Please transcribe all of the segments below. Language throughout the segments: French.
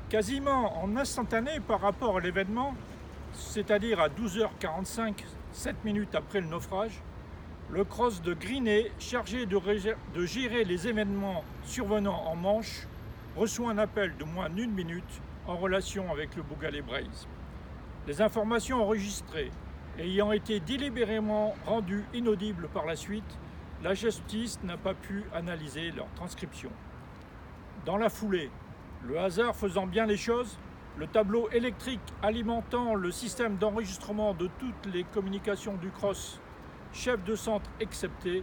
Quasiment en instantané par rapport à l'événement, c'est-à-dire à 12h45, 7 minutes après le naufrage, le CROSS de Griné, chargé de gérer les événements survenant en Manche, reçoit un appel de moins d'une minute en relation avec le Bougalais-Braise. Les informations enregistrées ayant été délibérément rendues inaudibles par la suite, la justice n'a pas pu analyser leur transcription. Dans la foulée, le hasard faisant bien les choses, le tableau électrique alimentant le système d'enregistrement de toutes les communications du CROSS, chef de centre excepté,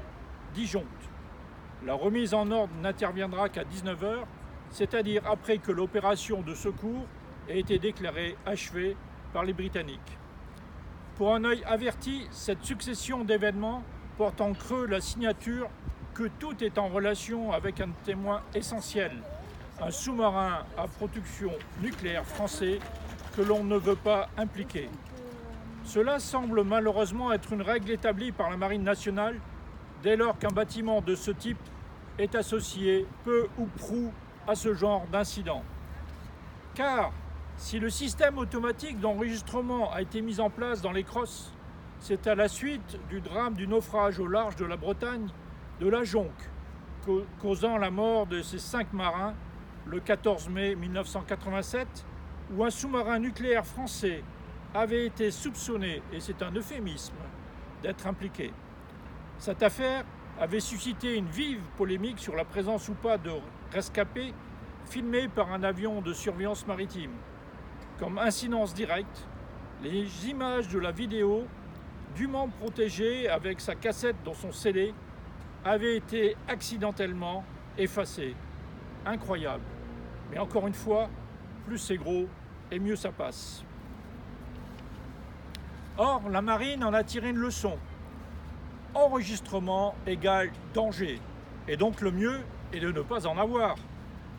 disjoncte. La remise en ordre n'interviendra qu'à 19h, c'est-à-dire après que l'opération de secours ait été déclarée achevée par les Britanniques. Pour un œil averti, cette succession d'événements porte en creux la signature que tout est en relation avec un témoin essentiel, un sous-marin à production nucléaire français que l'on ne veut pas impliquer. Cela semble malheureusement être une règle établie par la Marine nationale dès lors qu'un bâtiment de ce type est associé peu ou prou à ce genre d'incident. Car si le système automatique d'enregistrement a été mis en place dans les CROSS, c'est à la suite du drame du naufrage au large de la Bretagne de la Jonque, causant la mort de ces 5 marins le 14 mai 1987, où un sous-marin nucléaire français avait été soupçonné, et c'est un euphémisme, d'être impliqué. Cette affaire avait suscité une vive polémique sur la présence ou pas de rescapés filmés par un avion de surveillance maritime. Comme incidence directe, les images de la vidéo, dûment protégée avec sa cassette dans son scellé, avaient été accidentellement effacées. Incroyable. Mais encore une fois, plus c'est gros et mieux ça passe. Or, la marine en a tiré une leçon. Enregistrement égale danger. Et donc le mieux est de ne pas en avoir,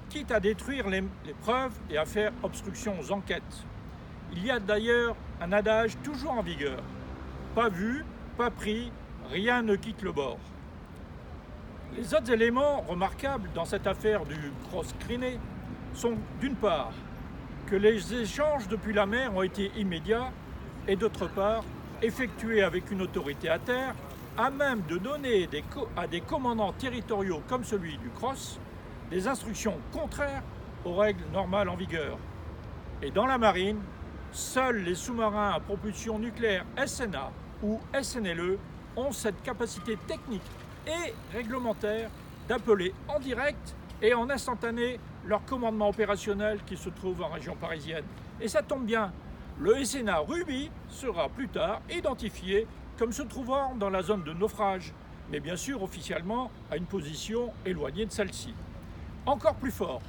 quitte à détruire les preuves et à faire obstruction aux enquêtes. Il y a d'ailleurs un adage toujours en vigueur. Pas vu, pas pris, rien ne quitte le bord. Les autres éléments remarquables dans cette affaire du CROSS Griné sont d'une part que les échanges depuis la mer ont été immédiats et d'autre part effectués avec une autorité à terre à même de donner à des commandants territoriaux comme celui du CROSS des instructions contraires aux règles normales en vigueur. Et dans la marine, seuls les sous-marins à propulsion nucléaire SNA ou SNLE ont cette capacité technique et réglementaire d'appeler en direct et en instantané leur commandement opérationnel qui se trouve en région parisienne. Et ça tombe bien, le SNA Ruby sera plus tard identifié comme se trouvant dans la zone de naufrage, mais bien sûr officiellement à une position éloignée de celle-ci. Encore plus fort,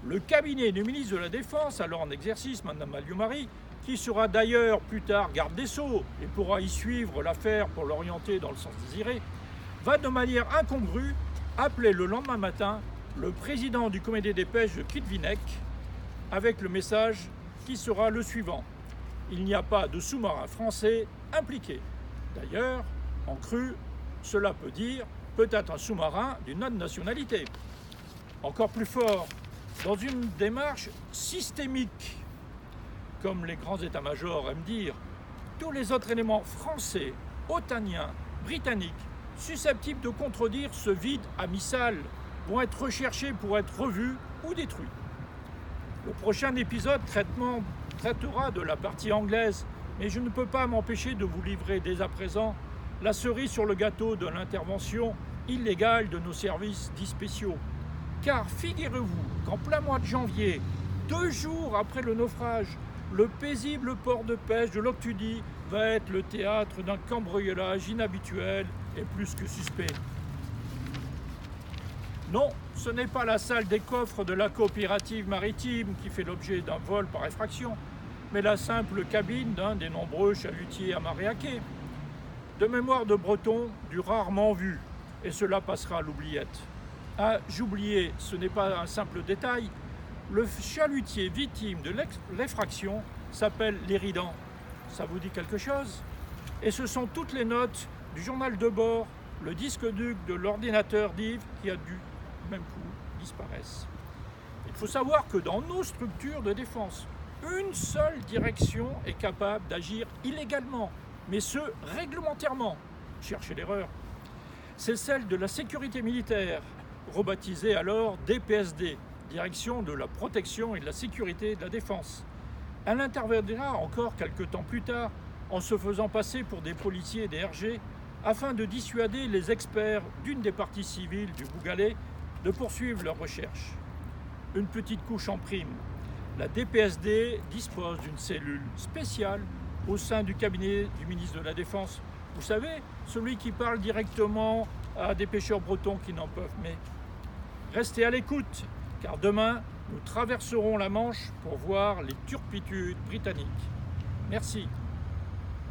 le cabinet du ministre de la Défense, alors en exercice, Mme Alliot-Marie, qui sera d'ailleurs plus tard garde des Sceaux et pourra y suivre l'affaire pour l'orienter dans le sens désiré, va de manière incongrue appeler le lendemain matin le président du comité des pêches de Quidvinec avec le message qui sera le suivant. Il n'y a pas de sous-marin français impliqué. D'ailleurs, en crue, cela peut dire peut-être un sous-marin d'une autre nationalité. Encore plus fort, dans une démarche systémique, comme les grands états-majors aiment dire, tous les autres éléments français, otaniens, britanniques, susceptibles de contredire ce vide abyssal vont être recherchés pour être revus ou détruits. Le prochain épisode traitera de la partie anglaise, mais je ne peux pas m'empêcher de vous livrer dès à présent la cerise sur le gâteau de l'intervention illégale de nos services dits spéciaux. Car figurez-vous qu'en plein mois de janvier, 2 jours après le naufrage, le paisible port de pêche de Loctudy va être le théâtre d'un cambriolage inhabituel et plus que suspect. Non, ce n'est pas la salle des coffres de la coopérative maritime qui fait l'objet d'un vol par effraction, mais la simple cabine d'un des nombreux chalutiers à marée à quai. De mémoire de breton, du rarement vu, et cela passera à l'oubliette. Ah, j'oubliais, ce n'est pas un simple détail, le chalutier victime de l'effraction s'appelle l'Éridan. Ça vous dit quelque chose? Et ce sont toutes les notes du journal de bord, le disque dur de l'ordinateur d'Yves qui a dû, du même coup, disparaissent. faut savoir que dans nos structures de défense, une seule direction est capable d'agir illégalement, mais ce, réglementairement. Cherchez l'erreur. C'est celle de la sécurité militaire, rebaptisée alors DPSD, Direction de la protection et de la sécurité de la défense. Elle interviendra encore quelques temps plus tard en se faisant passer pour des policiers et des RG afin de dissuader les experts d'une des parties civiles du Bougalais de poursuivre leurs recherches. Une petite couche en prime. La DPSD dispose d'une cellule spéciale au sein du cabinet du ministre de la Défense. Vous savez, celui qui parle directement à des pêcheurs bretons qui n'en peuvent. Mais restez à l'écoute, car demain, nous traverserons la Manche pour voir les turpitudes britanniques. Merci.